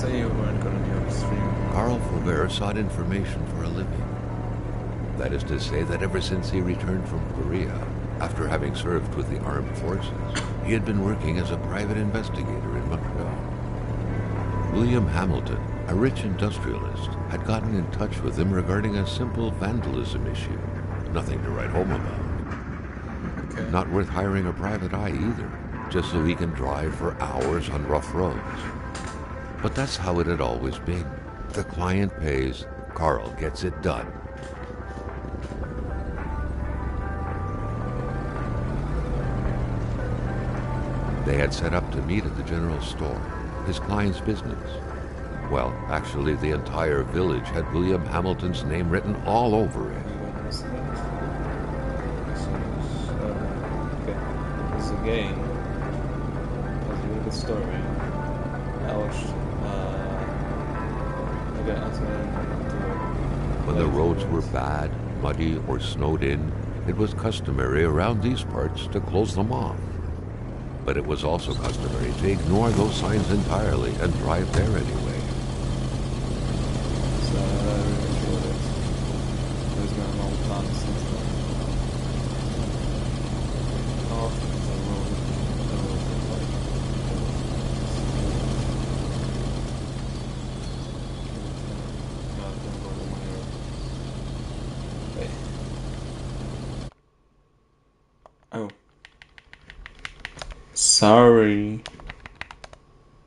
say you weren't gonna be on stream. Carl Faubert sought information for a living. That is to say that ever since he returned from Korea, after having served with the armed forces, he had been working as a private investigator in Montreal. William Hamilton, a rich industrialist, had gotten in touch with him regarding a simple vandalism issue. Nothing to write home about. Okay. Not worth hiring a private eye either, just so he can drive for hours on rough roads. But that's how it had always been. The client pays, Carl gets it done. They had set up to meet at the general store, his client's business. Well, actually, the entire village had William Hamilton's name written all over it. Okay. This is a game. It's a really good story. I watched. When the roads were bad, muddy, or snowed in, it was customary around these parts to close them off. But it was also customary to ignore those signs entirely and drive there anyway. So I really enjoyed it. There's been a long time since then. How often is the road like? Wait. Oh. Sorry.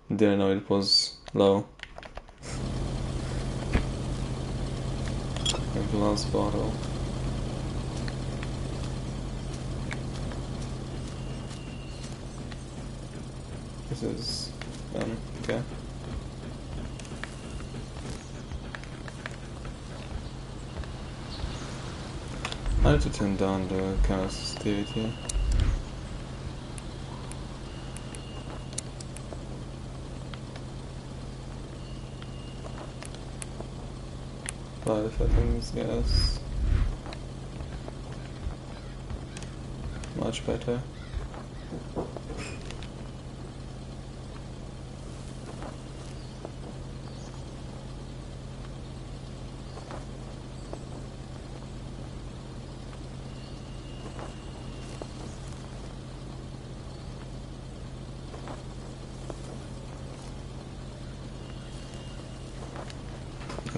Didn't know it was low. A glass bottle. This is okay. I need to turn down the camera sensitivity. Apply the settings, yes. Much better.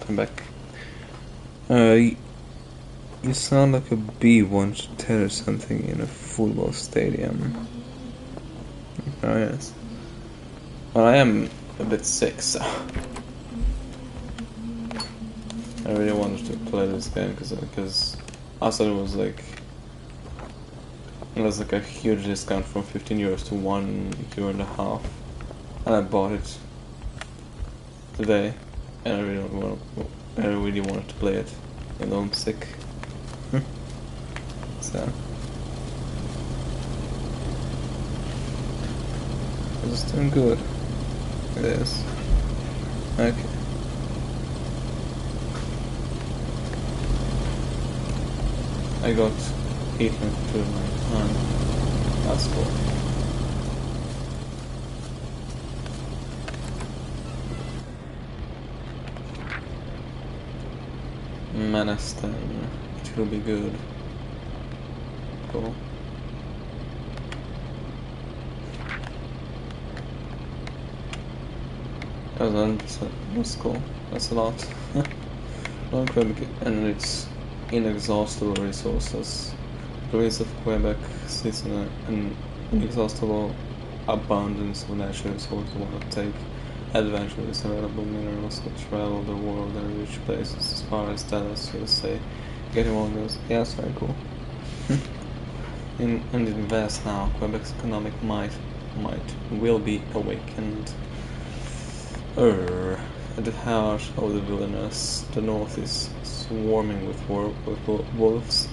I'm back. You sound like a bee wants to tell you something in a football stadium. Oh yes. Well, I am a bit sick, so I really wanted to play this game because I thought it was like a huge discount from 15 euros to €1.50, and I bought it today, and I really wanted to play it. And I'm sick. So it's doing good. It is. Okay. I got 8.29. That's cool. Manastan. It will be good. Cool. That's cool. That's a lot. Long Quebec and its inexhaustible resources. The province of Quebec sits in an inexhaustible abundance of natural resources want to take advantage of these available minerals that travel the world and reach places as far as Dallas, USA. Getting one of those. Yeah, that's very cool. And in vast now, Quebec's economic might will be awakened. At the heart of the wilderness, the north is swarming with wolves,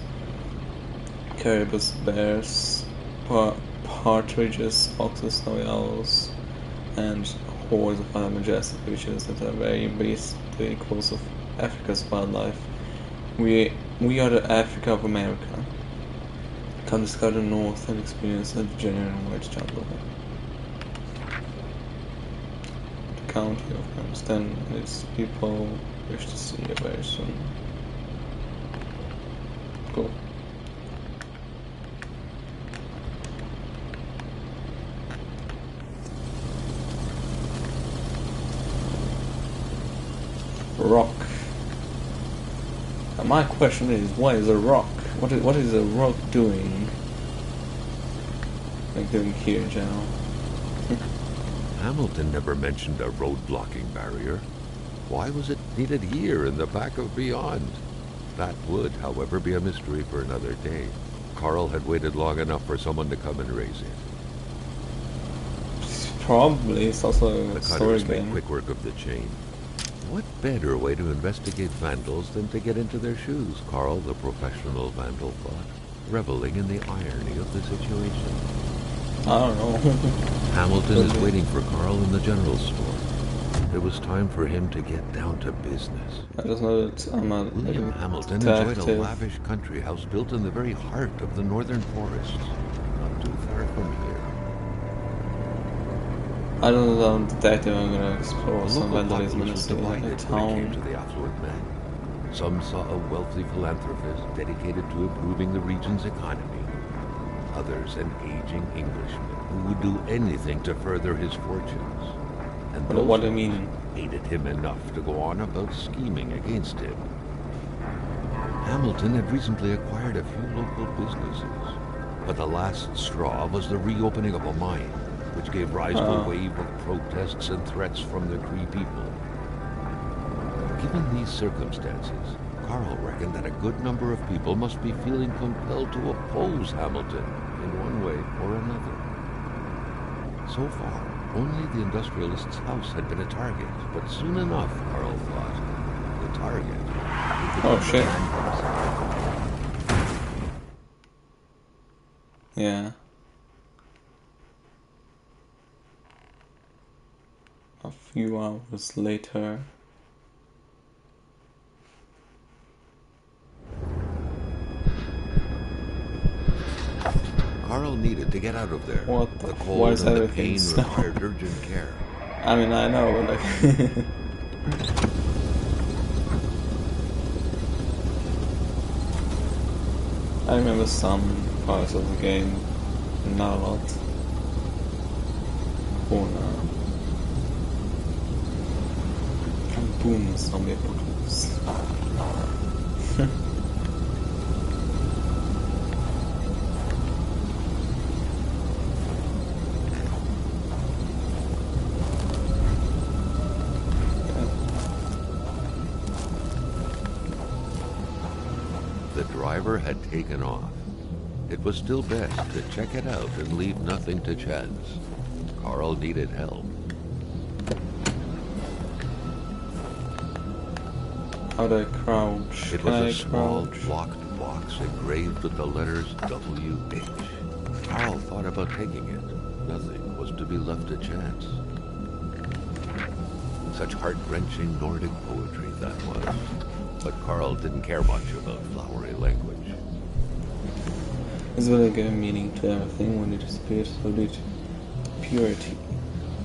caribous, bears, partridges, foxes, snowy owls, and hordes of other majestic creatures that are very basically equals of Africa's wildlife. We are the Africa of America. Come discover the north and experience a genuine white jungle. The county of Amsterdam, and its people wish to see you very soon. Cool. Rock. And my question is, why is a rock? What is a rock doing? Like doing here, General? Hamilton never mentioned a road-blocking barrier. Why was it needed here in the back of Beyond? That would, however, be a mystery for another day. Carl had waited long enough for someone to come and raise it. Probably, it's also The a story cutters made game. quick work of the chain. What better way to investigate vandals than to get into their shoes, Carl, the professional vandal, thought, reveling in the irony of the situation. I don't know. Hamilton is waiting for Carl in the general store. It was time for him to get down to business. I just know that I'm a William Hamilton enjoyed a lavish country house built in the very heart of the northern forests, not too far from here. I don't know, I'm detective, I'm gonna explore The some local vandalism in a populace was city, like a divided when it came to town. the affluent man. Some saw a wealthy philanthropist dedicated to improving the region's economy. Others an aging Englishman who would do anything to further his fortunes. And What do you those mean? hated him enough to go on about scheming against him. Hamilton had recently acquired a few local businesses, but the last straw was the reopening of a mine, which gave rise to a wave of protests and threats from the Cree people. Given these circumstances, Carl reckoned that a good number of people must be feeling compelled to oppose Hamilton in one way or another. So far, only the industrialist's house had been a target, but soon enough, Carl thought, the target would be shit. the man himself. Yeah. A few hours later. Carl needed to get out of there. What the The why cold is and the everything pain snow? required urgent care. I mean, I know, but like... I remember some parts of the game, not a lot. Kona. And boom, zombie apocalypse. The driver had taken off. It was still best to check it out and leave nothing to chance. Carl needed help. How do I crouch? It Can was I a small, crouch? locked box engraved with the letters W.H. Carl thought about taking it. Nothing was to be left to chance. Such heart-wrenching Nordic poetry that was. But Carl didn't care much about flowery language. Is really give meaning to everything when it is pure, solid purity.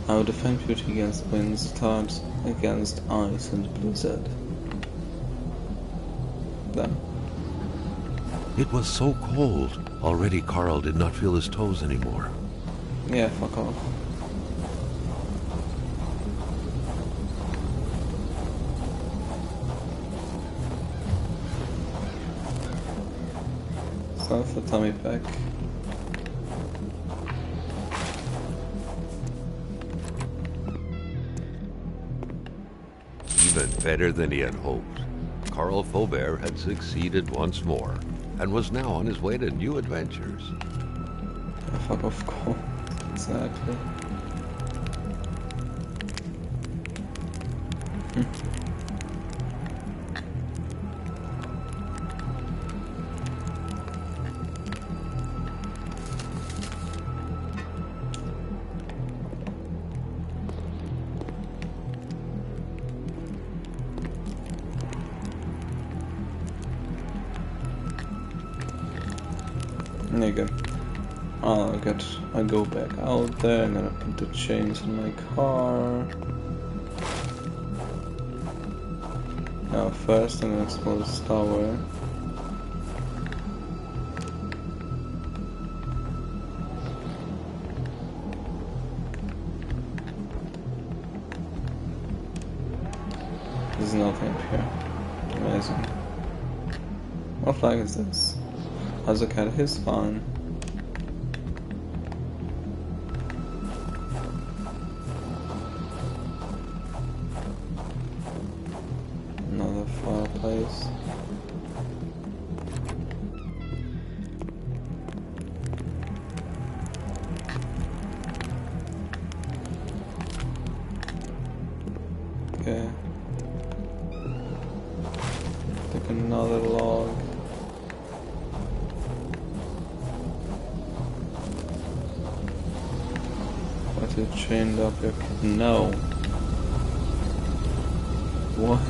I will defend purity against winds, clouds, against ice and blizzard. Then. It was so cold. Already Carl did not feel his toes anymore. Yeah, fuck off. So that's the tummy pack. Even better than he had hoped. Carl Faubert had succeeded once more, and was now on his way to new adventures. Yeah, fuck off, cold. Exactly. Nigga. I'll go back out there, I'm gonna put the chains in my car. Now first I'm gonna explore this tower. There's nothing up here. Amazing. What flag is this? How's the cat? He's fine. Another fireplace. Okay. Take another log. What is chained up here? No. What?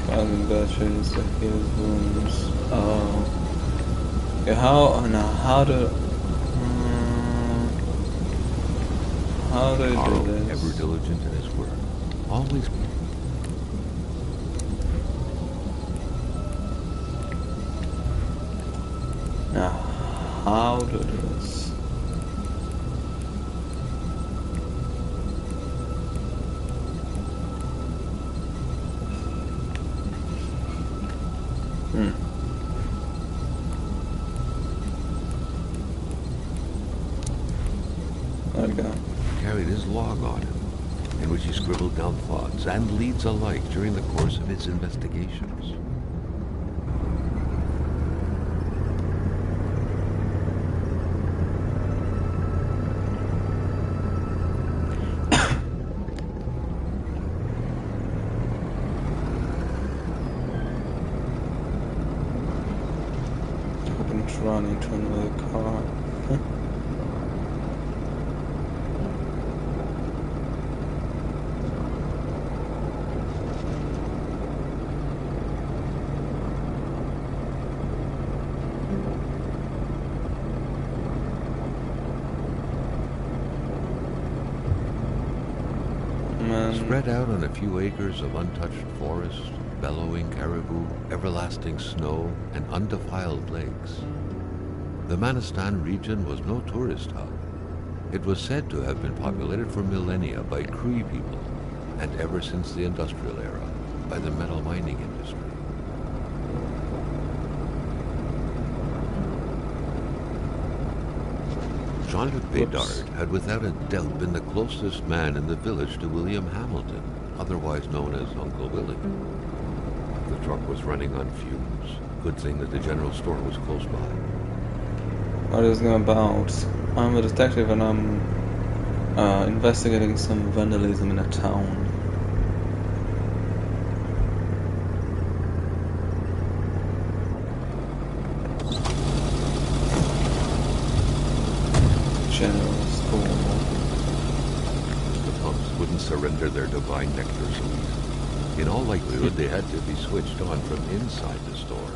Causing batteries that heals wounds. Oh. Okay, how do how do you Carl, do this? ever diligent in his work, always. Now, how to do this? There we go. Carried his log on him, in which he scribbled down thoughts and leads alike during the course of his investigations. Hoping to run into another car. Spread out on a few acres of untouched forest, bellowing caribou, everlasting snow, and undefiled lakes. The Manistan region was no tourist hub. It was said to have been populated for millennia by Cree people, and ever since the industrial era, by the metal mining industry. Jean-Luc Bédard had without a doubt been the closest man in the village to William Hamilton, otherwise known as Uncle Willie. The truck was running on fumes. Good thing that the general store was close by. What is it about? I'm a detective and I'm investigating some vandalism in a town. General store. The pumps wouldn't surrender their divine nectar so easily. In all likelihood, they had to be switched on from inside the store.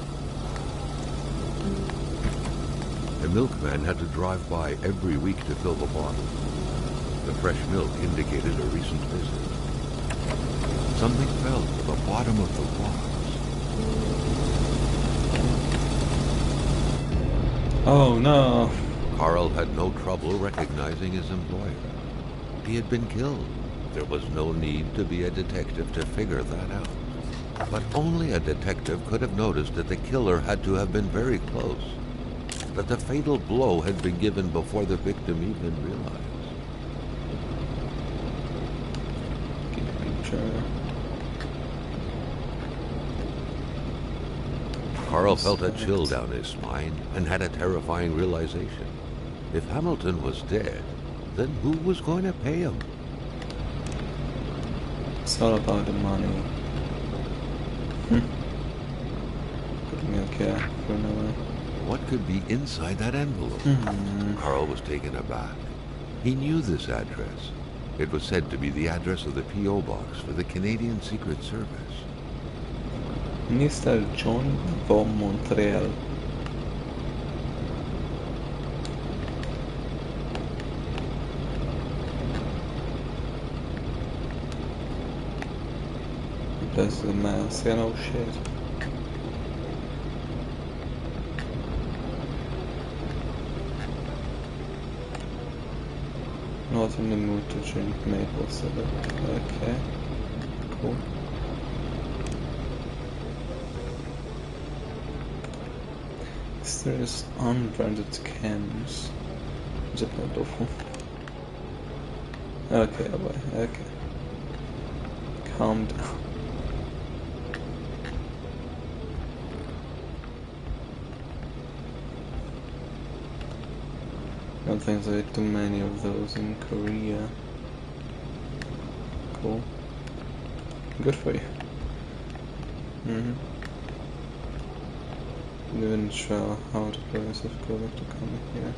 The milkman had to drive by every week to fill the bottle. The fresh milk indicated a recent visit. Something fell to the bottom of the box. Oh no! Carl had no trouble recognizing his employer. He had been killed. There was no need to be a detective to figure that out. But only a detective could have noticed that the killer had to have been very close. That the fatal blow had been given before the victim even realized. Carl felt a chill down his spine and had a terrifying realization. If Hamilton was dead, then who was going to pay him? It's all about the money. Putting a cap for another. What could be inside that envelope? Carl was taken aback. He knew this address. It was said to be the address of the P.O. box for the Canadian Secret Service. Mr. John von Montreal. This is a mess. Yeah, no shit. Not in the mood to drink maple syrup. Okay. Cool. There's unbranded cans. Ziploc tofu. Okay, boy. Okay. Calm down. I don't think there are too many of those in Korea. Cool. Good for you. Even sure how the players of Korea to come here.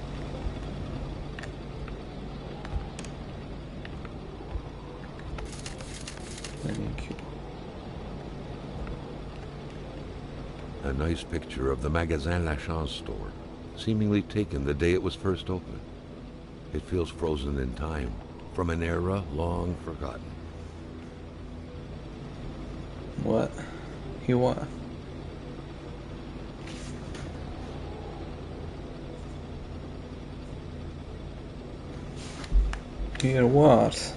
Thank you. A nice picture of the Magasin Lachance store, seemingly taken the day it was first opened. It feels frozen in time, from an era long forgotten. What? He what? Here what?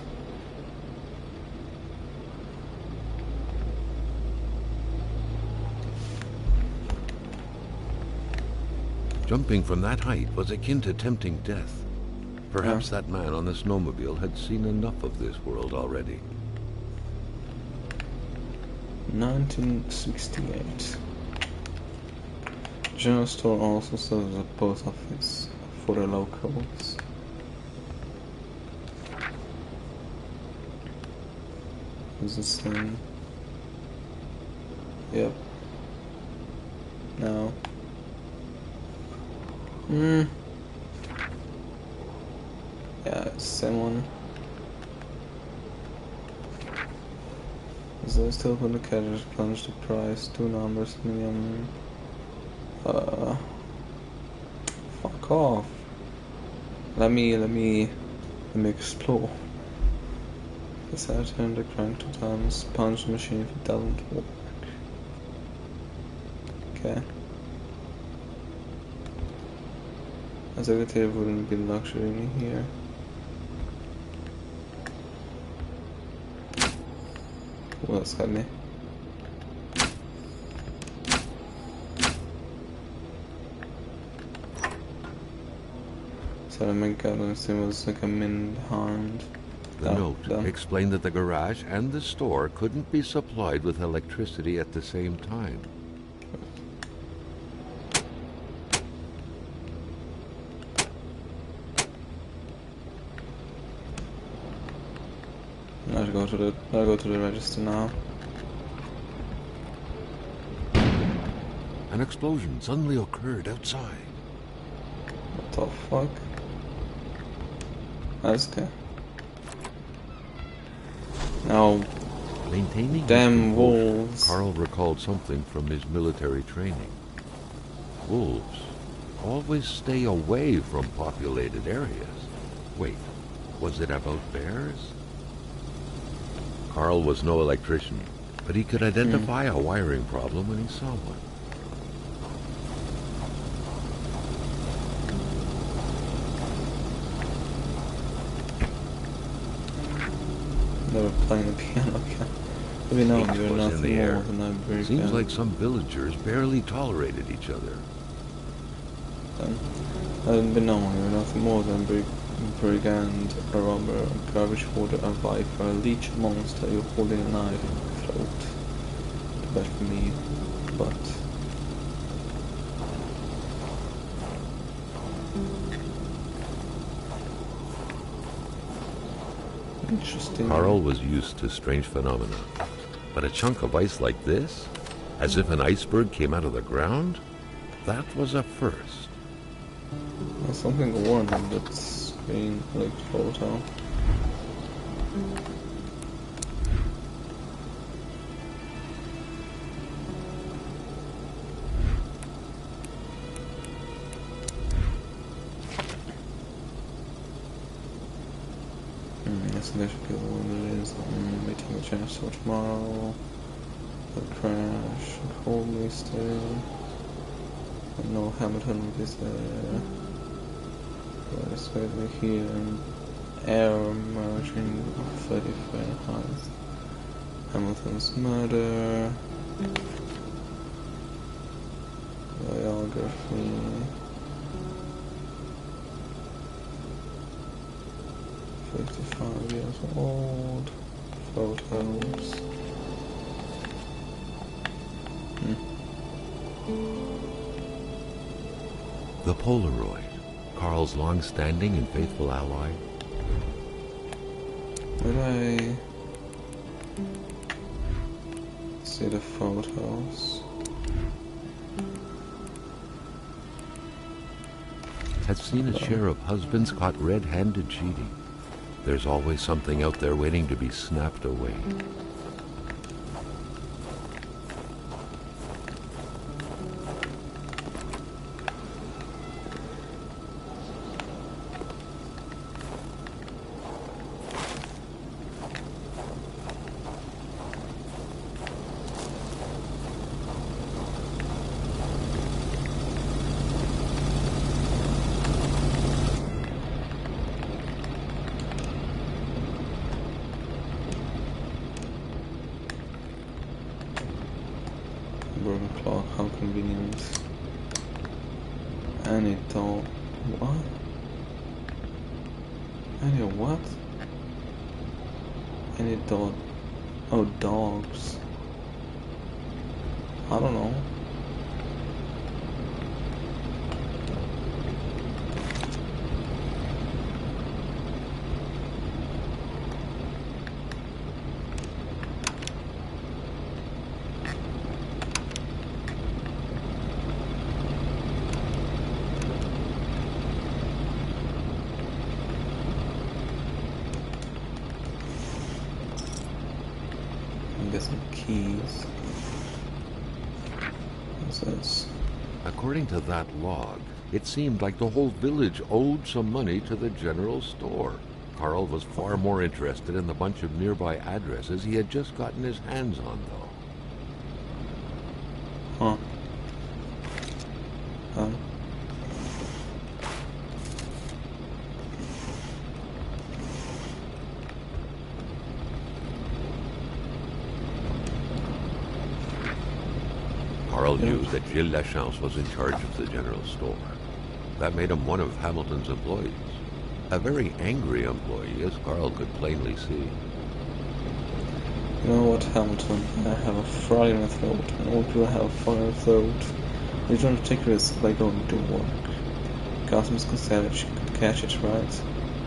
Jumping from that height was akin to tempting death. Perhaps that man on the snowmobile had seen enough of this world already. 1968. General store also serves as a post office for the locals. Is this thing? Yep. No. Yeah, it's the same one. Is there still when the carriage plunged the price? 2 numbers, million. Fuck off. Let me explore. Yes, I turned the crank 2 times. Punch the machine if it doesn't work. Okay. Executive wouldn't be luxury in here. Who else got me? So my god, it was like a minute behind. The note explained that the garage and the store couldn't be supplied with electricity at the same time. I'll go to the register now. An explosion suddenly occurred outside. What the fuck? That's okay. Now, Maintaining damn his composure, wolves. Carl recalled something from his military training. Wolves always stay away from populated areas. Wait, was it about bears? Carl was no electrician, but he could identify a wiring problem when he saw one. Never playing the piano again. Maybe now Hate you're was in nothing the more air. than a brigand. Seems like some villagers barely tolerated each other. I've been known you're nothing more than a brigand, a robber, a garbage hoarder, a viper, a leech monster. You're holding a knife in your throat. Too bad for me, but interesting. Carl was used to strange phenomena, but a chunk of ice like this, as if an iceberg came out of the ground, that was a first. There's something warned on that screen, like photo. Yes, I should get one that is. I'm meeting a chance for tomorrow. The crash, hold me still. I know Hamilton is there. But it's going to be here and air merging of 30 Fahrenheit. Hamilton's murder. Biography. "55 years old." Photos. The Polaroid, Carl's long-standing and faithful ally. Did I see the photos? Had seen its share of husbands caught red-handed cheating. There's always something out there waiting to be snapped away. Broken clock, how convenient. Any dog. What? Any what? Any dog. Oh, dogs. I don't know. Get some keys. What's this? According to that log, it seemed like the whole village owed some money to the general store. Carl was far more interested in the bunch of nearby addresses he had just gotten his hands on, though. Huh. Carl knew that Gilles Lachance was in charge of the general store. That made him one of Hamilton's employees. A very angry employee, as Carl could plainly see. You know what, Hamilton? I have a frightening thought, and all people have a frightening thought. You don't take risks by going to work. Customers could catch it, right?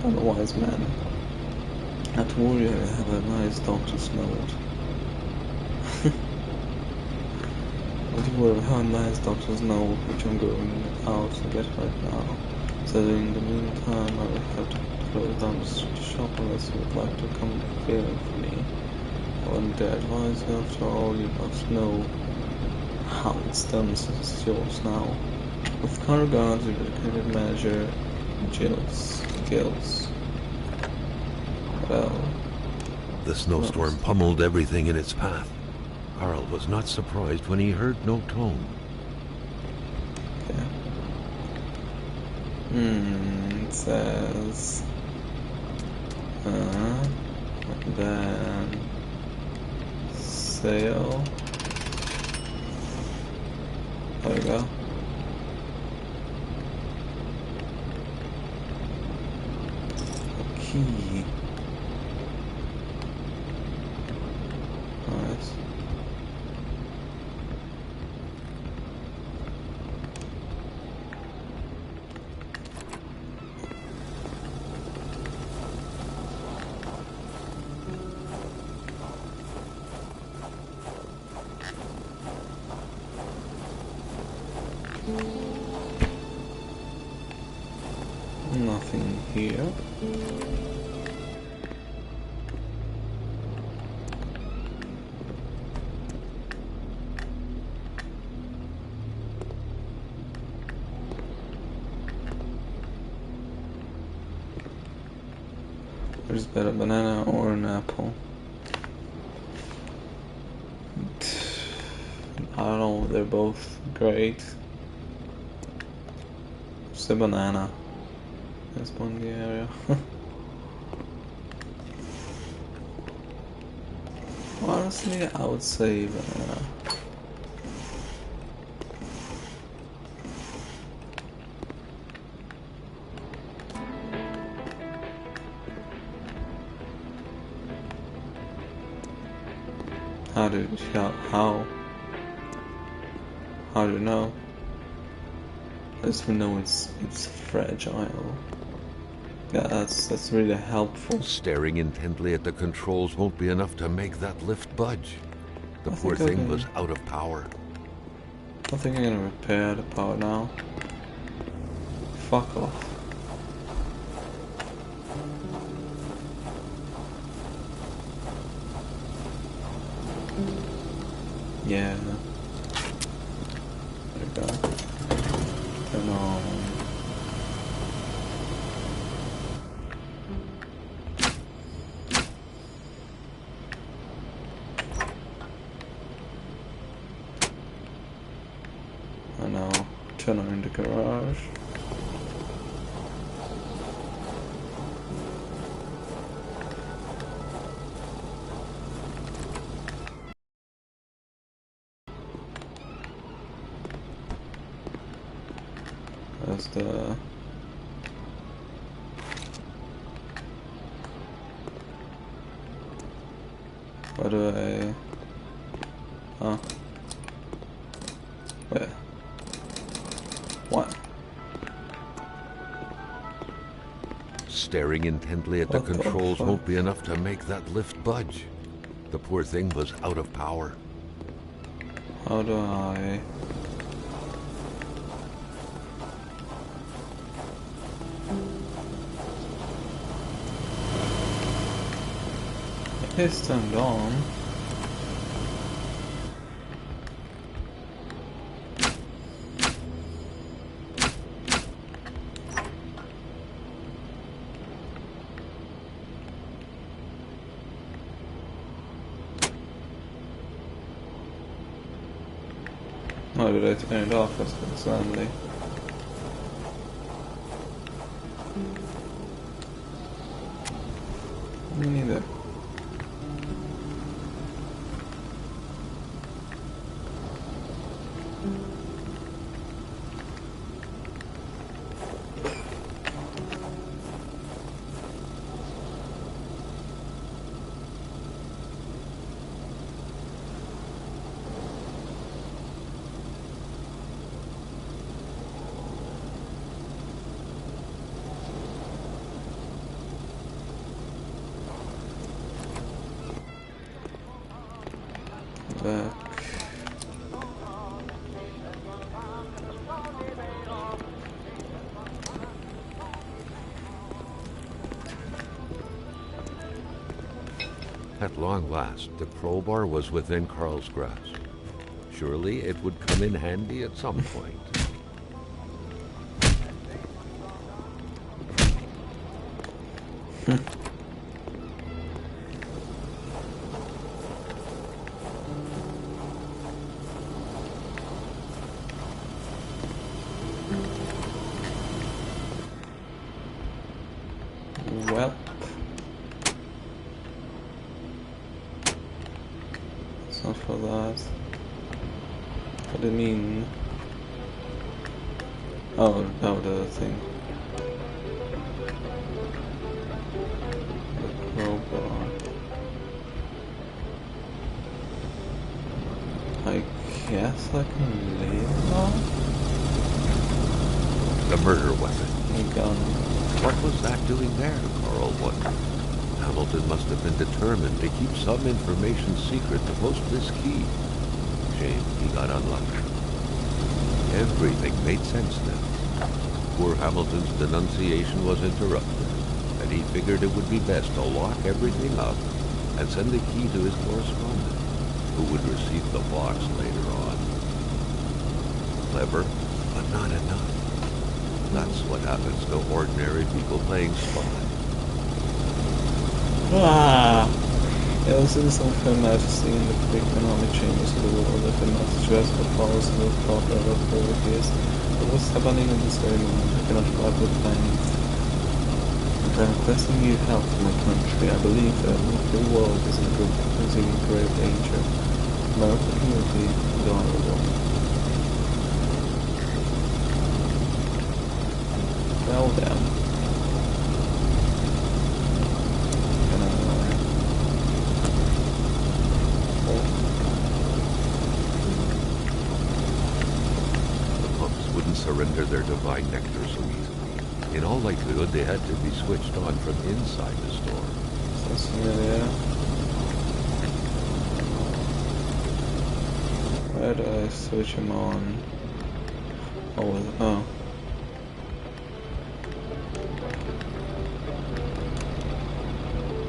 I'm a wise man. Not worry, I have a nice doctor's note. Don't worry, I have a nice doctor's note, which I'm going out to get right now. So in the meantime, I will have to close down the shop unless you would like to come feeling for me. I want to advise you, after all, you must know how it's done since it's yours now. With kind regards, your dedicated manager, Gilles. Well, The snowstorm pummeled everything in its path. Carl was not surprised when he heard no tone. okay. It says, then sale. There we go. A key. Nice. Nothing here. There's better banana or an apple. they're both great. Just a banana. There's one in the area. Honestly, I would say banana. How do you know? As we know, it's fragile. Yeah, that's really helpful. Staring intently at the controls won't be enough to make that lift budge. The I poor think I thing can- was out of power. I think I'm gonna repair the power now. Fuck off. Yeah. There we go. Turn on. And now turn on in the garage. That's the Where do I Huh? Where? What? Staring intently at the What the controls fuck? won't be enough to make that lift budge. The poor thing was out of power. How do I It's turned on. Oh, did I turn it off? That's handy. Me neither. Back. At long last, the crowbar was within Carl's grasp. Surely it would come in handy at some point. Well, it's not for that. What do you mean? Oh, no, the thing. The crowbar. I guess I can leave it on? The murder weapon. A gun. What was that doing there, Carl wondered. Hamilton must have been determined to keep some information secret to post this key. Shame he got unlucky. Everything made sense now. Poor Hamilton's denunciation was interrupted, and he figured it would be best to lock everything up and send the key to his correspondent, who would receive the box later on. Clever, but not enough. That's what happens to ordinary people playing spy. Ah! Yeah, the citizens of Her Majesty in the economic changes of the world that the must address the powers of the proper authorities. But what's happening in this very moment? I cannot grab the plans. I'm requesting you help for my country. I believe that the world is in grave danger. American unity is honorable. Well then. Surrender their divine nectar so easily. In all likelihood, they had to be switched on from inside the store. Sounds familiar. Where do I switch them on? Oh.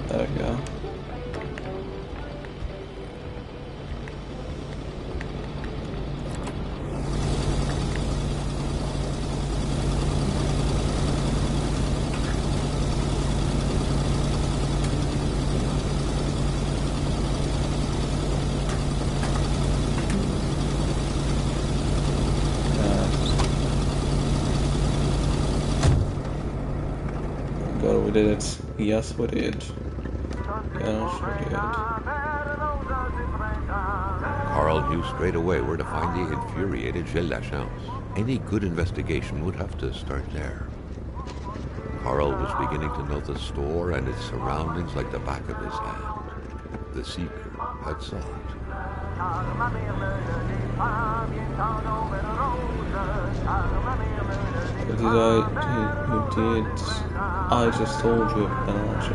There we go. We did it. Yes, we did. Yes, we did. Carl knew straight away where to find the infuriated Gilles Lachance. Any good investigation would have to start there. Carl was beginning to know the store and its surroundings like the back of his hand. The seeker had sought. I just told you about it.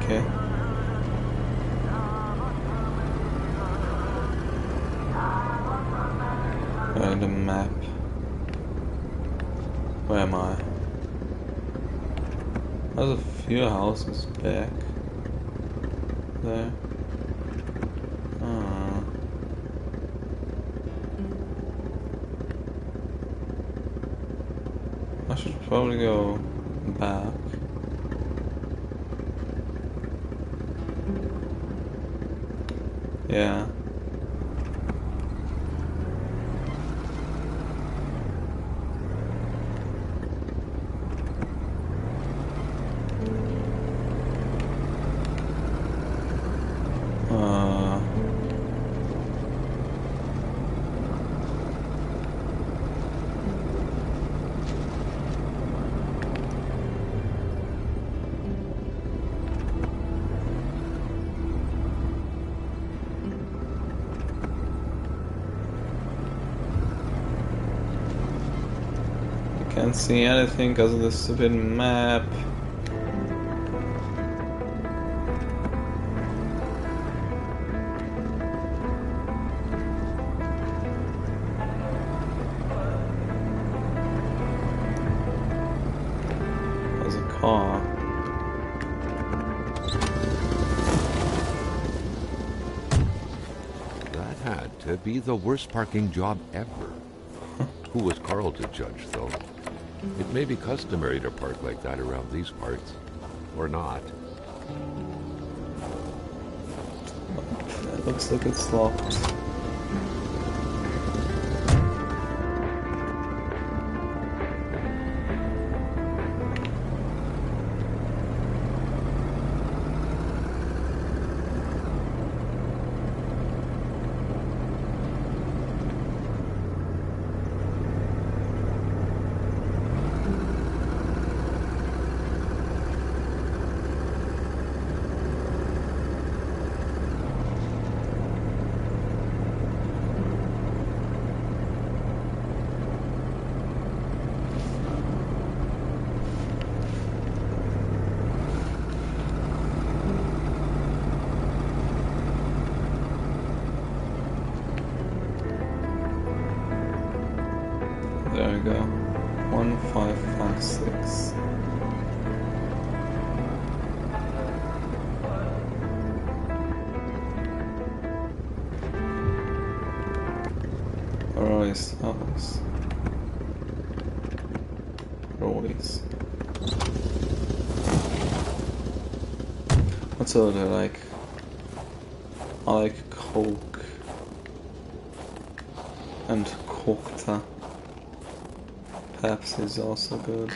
Okay. The map. Where am I? There's a few houses back there. I should probably go back. Yeah. Can't see anything because of this stupid map. There's a car. That had to be the worst parking job ever. Who was Carl to judge, though? It may be customary to park like that around these parts, or not. It looks like it's locked. There we go. 1556. Roy's house. Roy's. That's all I like Coke and Cockta. Pepsi is also good.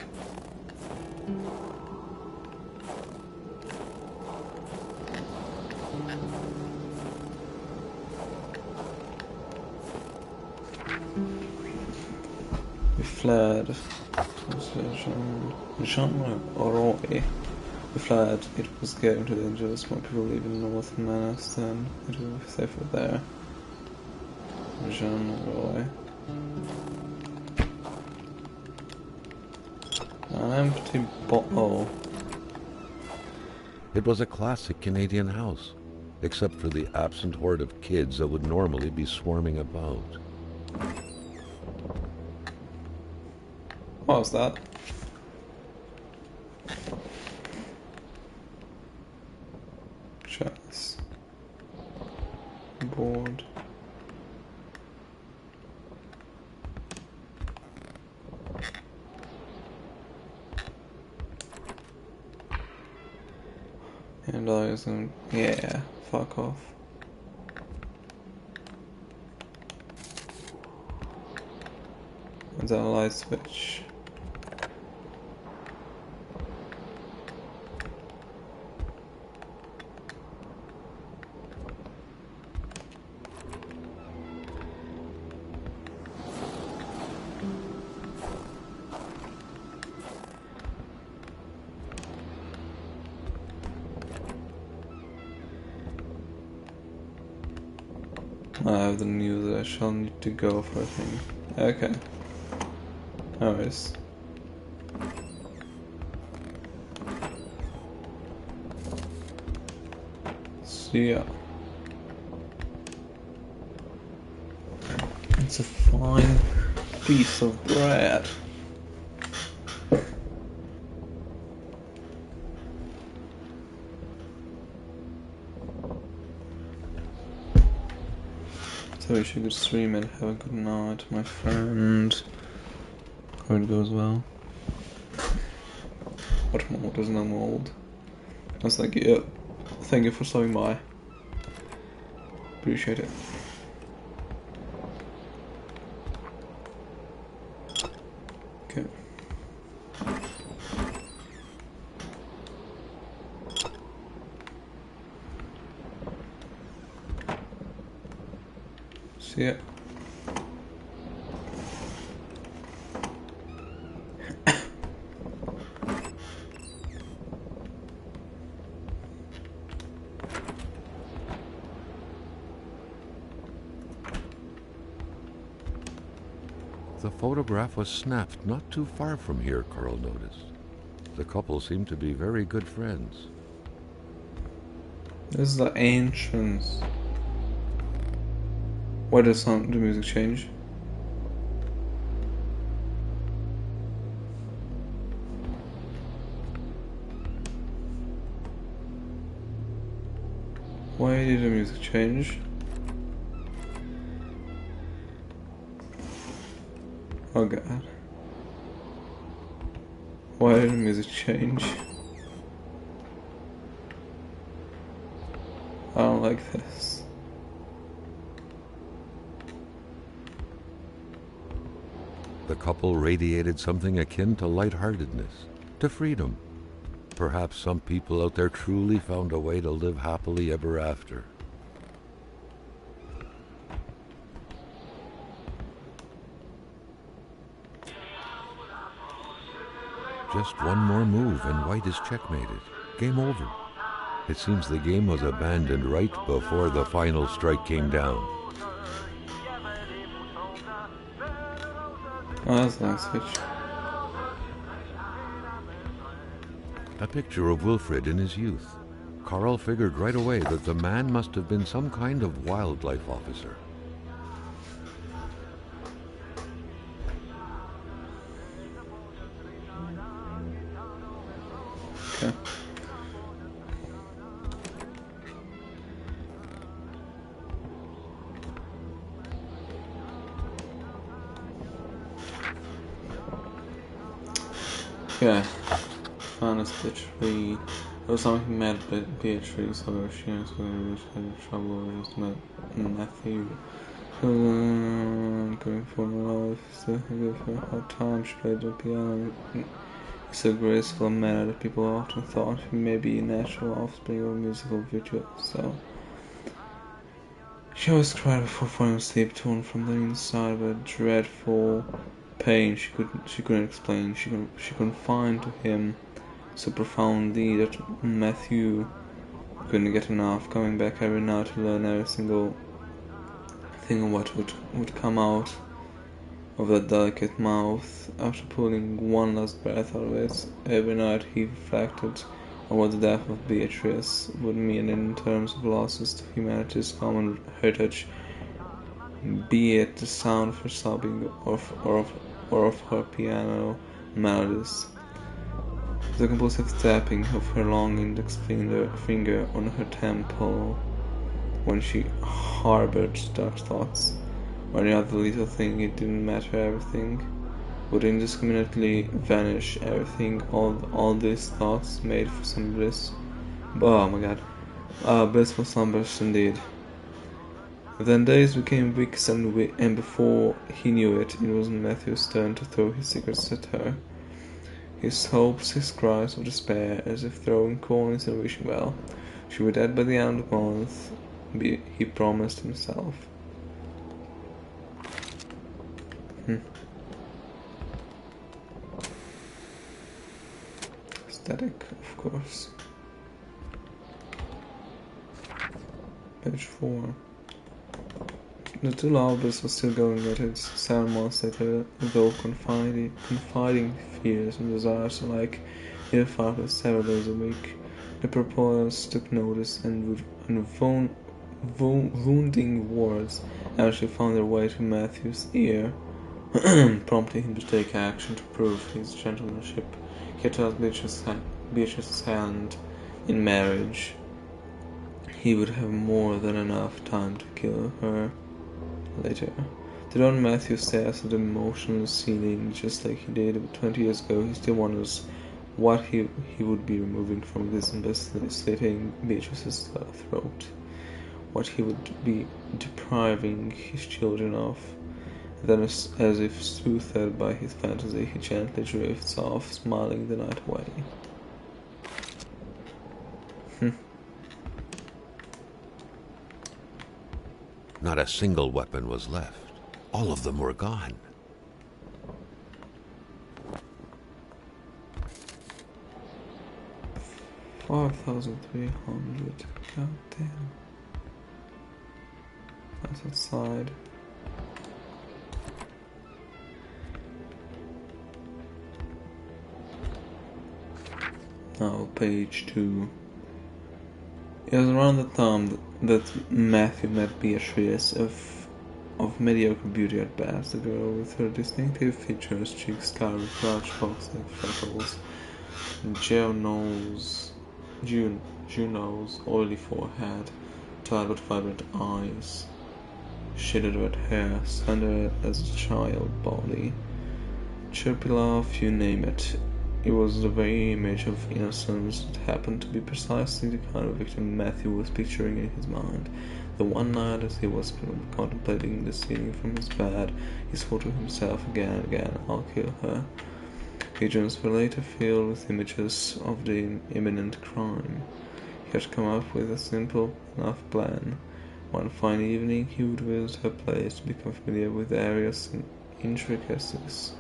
We fled. Jean Roy. We fled. It was getting too dangerous. More people leaving North Menace than it would be safer there. Jean Roy. An empty bottle. It was a classic Canadian house, except for the absent horde of kids that would normally be swarming about. What was that? Chess. Board. And I was in. Yeah, fuck off. And then a light switch. I have the news that I shall need to go for a thing. Okay. Anyways. See ya. It's a fine piece of bread. So wish you could stream and have a good night, my friend. Hope it goes well. What mold is no mold? I was like, yeah, thank you for stopping by. Appreciate it. Okay. See ya. The photograph was snapped not too far from here, Carl noticed. The couple seemed to be very good friends. This is the entrance. Why does the music change? Why did the music change? Oh god. Why did the music change? I don't like this. The couple radiated something akin to lightheartedness, to freedom. Perhaps some people out there truly found a way to live happily ever after. Just one more move and white is checkmated. Game over. It seems the game was abandoned right before the final strike came down. Oh, that's a nice switch. A picture of Wilfred in his youth. Carl figured right away that the man must have been some kind of wildlife officer. Okay. Yeah. Found a stitch 3. First time he met Beatrice, however, she has had trouble with Matthew. Going for life, still give her a hard time. She played the piano in so graceful a manner that people often thought he may be a natural offspring of a musical virtuoso. She always cried before falling asleep, torn from the inside by a dreadful pain she couldn't explain. She confided to him so profoundly that Matthew couldn't get enough, coming back every night to learn every single thing of what would come out of that delicate mouth. After pulling one last breath out of it, every night he reflected on what the death of Beatrice would mean in terms of losses to humanity's common heritage, be it the sound of her sobbing or of her piano melodies. The compulsive tapping of her long index finger on her temple when she harbored dark thoughts, or any other little thing, it didn't matter, everything would indiscriminately vanish, everything, all these thoughts made for some bliss. Oh my god. Blissful slumbers indeed. Then days became weeks, and before he knew it, it was Matthew's turn to throw his secrets at her. His hopes, his cries of despair, as if throwing coins and wishing well. She would be dead by the end of the month, he promised himself. Static, of course. Page 4. The two lovers were still going at it 7 months later, though confiding fears and desires alike in the fight several days a week. The proposals took notice, and wounding words actually found their way to Matthew's ear, prompting him to take action to prove his gentlemanship. He had held Beatrice's hand in marriage. He would have more than enough time to kill her later. To Don Matthew stares at the motionless ceiling just like he did 20 years ago. He still wonders what he would be removing from this slitting Beatrice's throat, what he would be depriving his children of. Then, as if soothed by his fantasy, he gently drifts off, smiling the night away. Not a single weapon was left. All of them were gone. $5,300. God damn. That's outside. Now, page 2. It was around the time that Matthew met Beatrice, of mediocre beauty at best, a girl with her distinctive features, cheeks covered with large fox-like freckles, Juno's oily forehead, tight but vibrant eyes, shaded red hair, slender as a child body, chirpy laugh, you name it. It was the very image of innocence that happened to be precisely the kind of victim Matthew was picturing in his mind. The one night as he was contemplating the ceiling from his bed, he swore to himself again and again, I'll kill her. Visions were later filled with images of the imminent crime. He had come up with a simple enough plan. One fine evening he would visit her place to become familiar with the area's intricacies,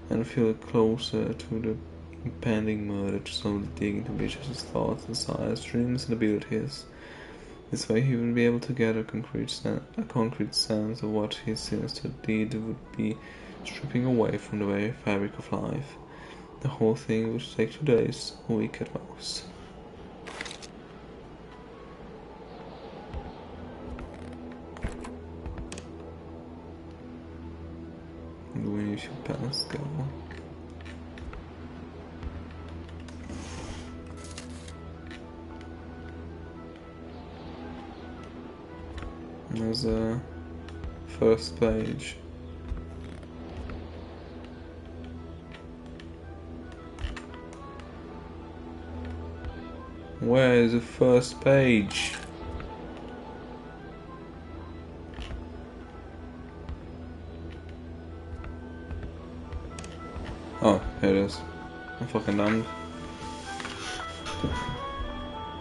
and feel closer to the impending murder, to slowly dig into Beatrice's thoughts, desires, dreams, and abilities. This way he would be able to get a concrete sense of what his sinister deed would be stripping away from the very fabric of life. The whole thing would take 2 days, a week at most. When should palace go? There's a first page. Where is the first page? Oh, here it is. I'm fucking dumb.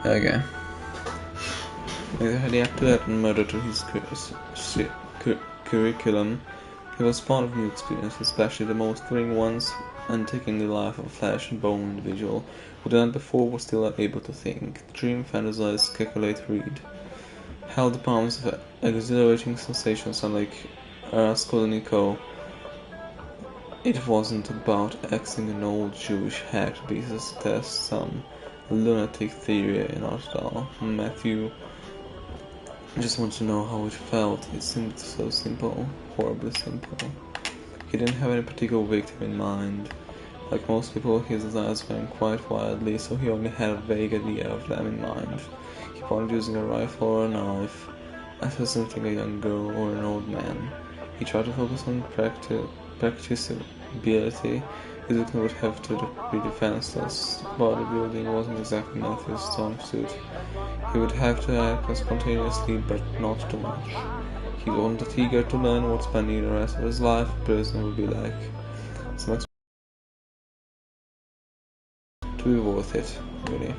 Okay. He had to add murder to his curriculum. He was fond of new experiences, especially the most thrilling ones, and taking the life of a flesh and bone individual who the night before was still able to think, dream, fantasize, calculate, read. Held the palms of exhilarating sensations unlike Raskolnikov. It wasn't about axing an old Jewish hag to be to test some lunatic theory, not at all. Matthew just wanted to know how it felt. It seemed so simple, horribly simple. He didn't have any particular victim in mind. Like most people, his desires ran quite wildly, so he only had a vague idea of them in mind. He wanted using a rifle or a knife, assassinating a young girl or an old man. He tried to focus on practicability. His victim would have to be defenseless. Bodybuilding wasn't exactly Matthew's strong suit. He would have to act spontaneously, but not too much. He wanted eager to learn what spending the rest of his life in prison would be like. Some to be worth it, really.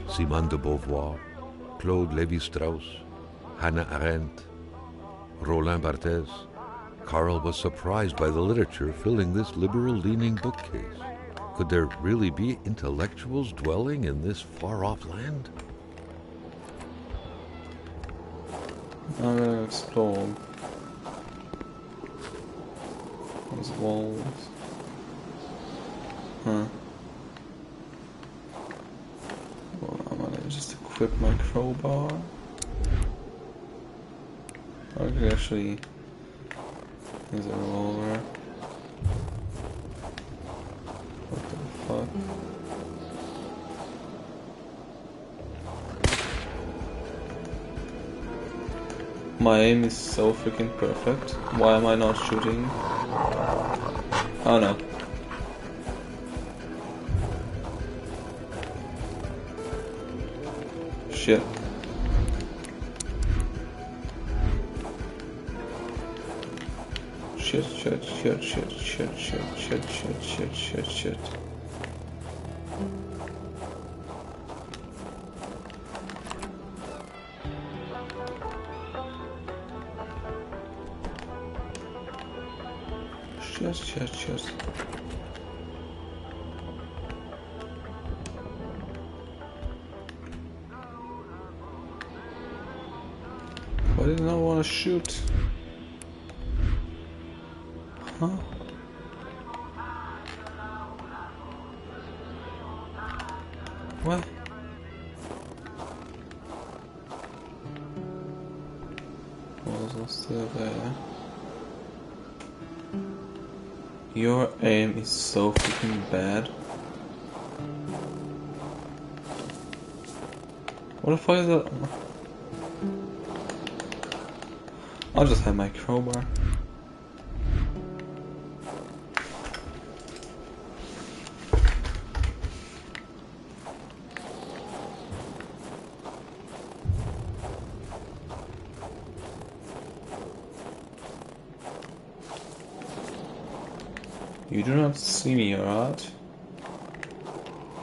Simone de Beauvoir, Claude Lévi-Strauss, Hannah Arendt, Roland Barthes. Carl was surprised by the literature filling this liberal-leaning bookcase. Could there really be intellectuals dwelling in this far-off land? I'm gonna explore these walls. Huh. Well, I'm gonna just equip my crowbar. I could actually use a revolver. What the fuck? My aim is so freaking perfect. Why am I not shooting? Oh no. Shit. Shit. Shit. Why didn't I want to shoot? Huh? What? Was still there? Your aim is so freaking bad. What the fuck is that? I'll just have my crowbar. You do not see me, alright?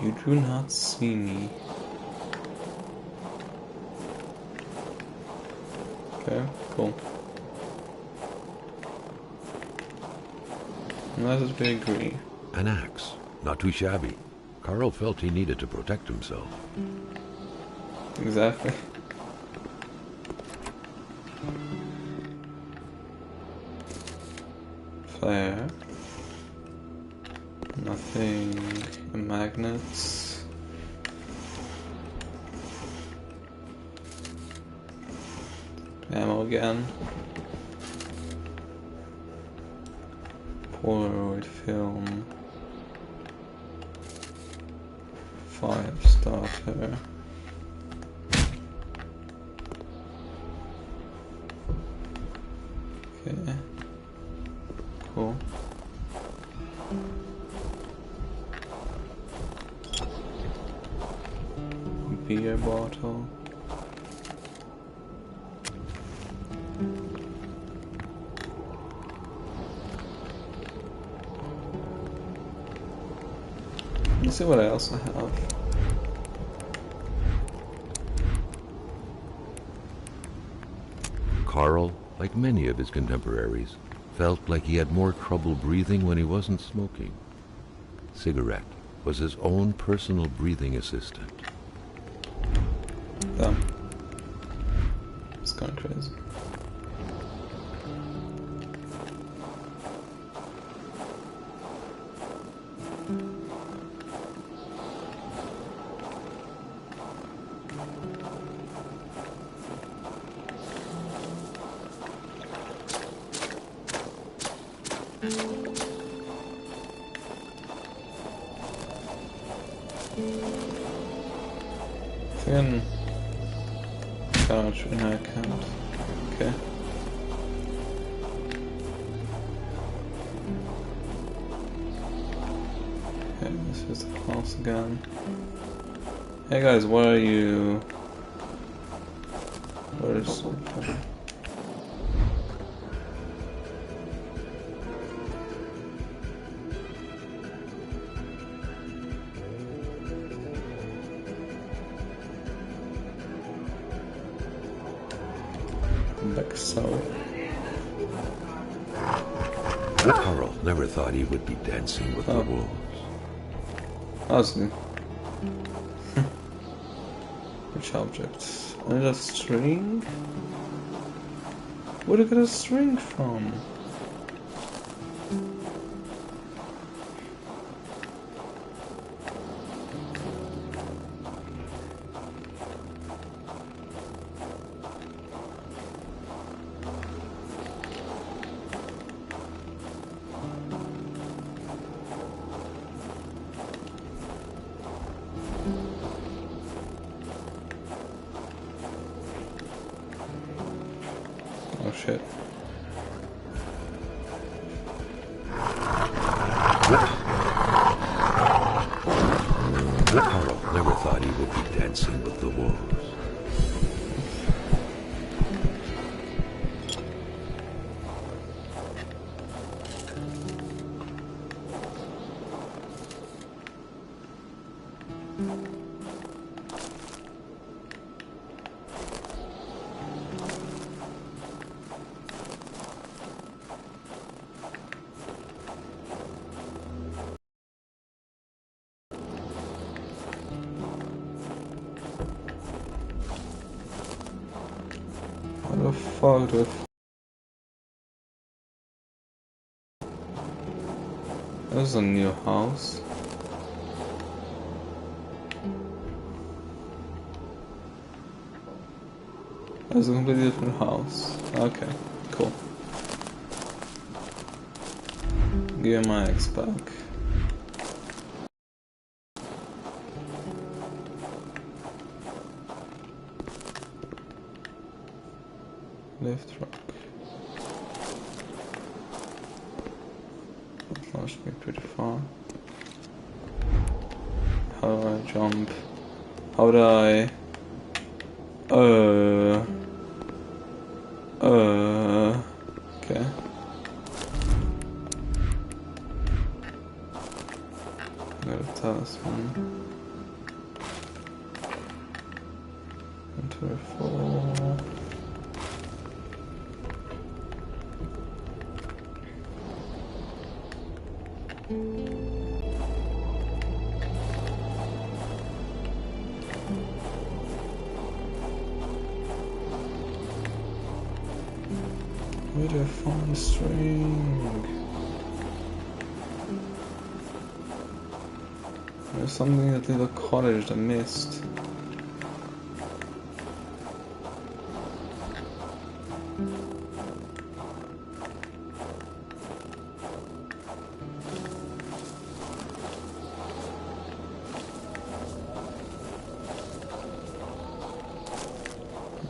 You do not see me. Okay, cool. Let us we agree. An axe, not too shabby. Carl felt he needed to protect himself. Exactly. Flare. Nothing. Magnets. Ammo again. Polaroid film. Fire starter. Okay. Cool. beer bottle. Let's see what else I have. Carl, like many of his contemporaries, felt like he had more trouble breathing when he wasn't smoking. Cigarette was his own personal breathing assistant. Damn. It's kind of crazy. Again, charge in our account. Okay. Okay, this is the house again. Hey guys, where are you? Where is something? Like so. Carl never thought he would be dancing with the wolves. That's new. Which object? And a string? Where did I get a string from? Oh shit. Carl never thought he would be dancing with the wolves. What the fuck do This is a new house. It's a completely different house. Okay, cool. Give me my X back. Lift truck. That launched me pretty far. How do I jump? How do I... Okay. I got a talisman. Enter a 4. Where do I find the string? There's something in that little cottage I missed.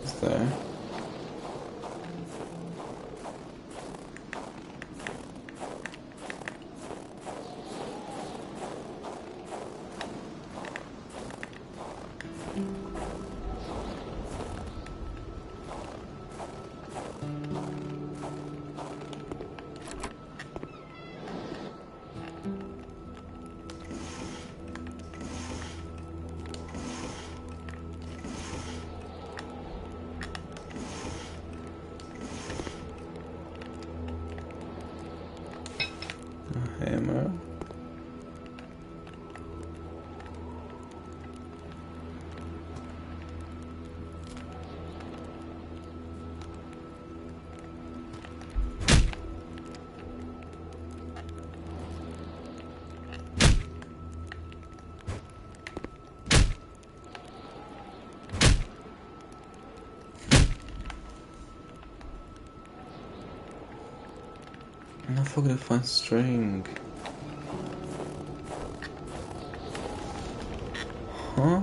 It's there. hammer. I forgot to find string. Huh?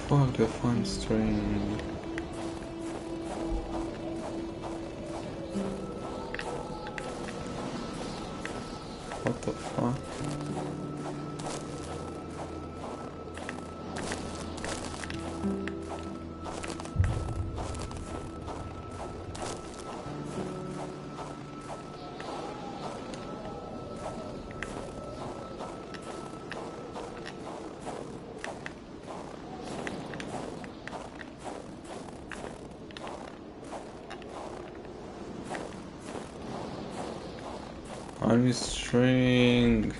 Fuck, to find string. What the fuck? I need string.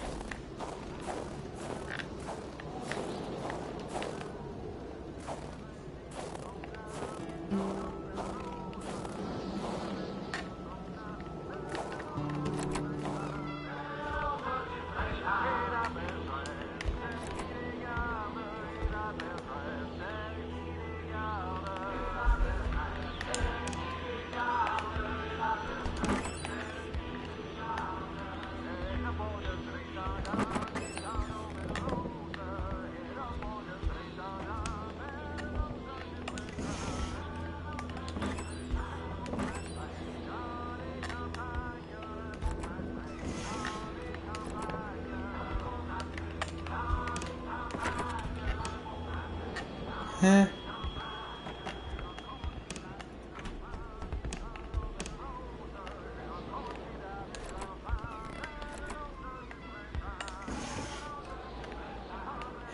Huh?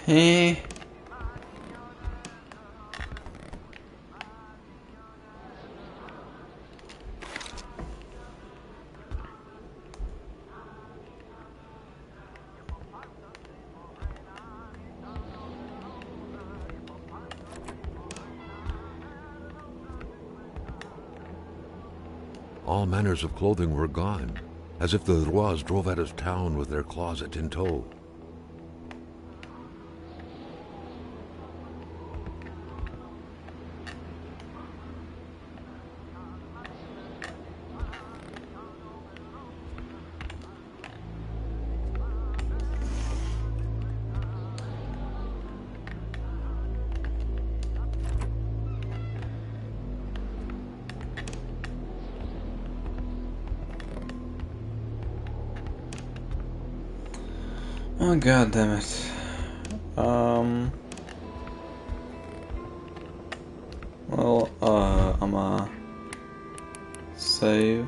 Hey. All manners of clothing were gone, as if the Rois drove out of town with their closet in tow. Oh god damn it. Well, I'ma save.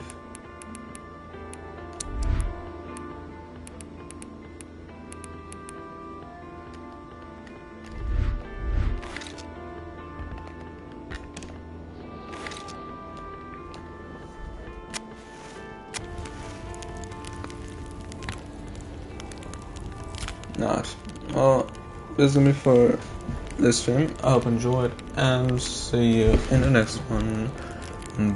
Not. Well, this is gonna be for this stream. I hope you enjoyed, and see you in the next one. Bye.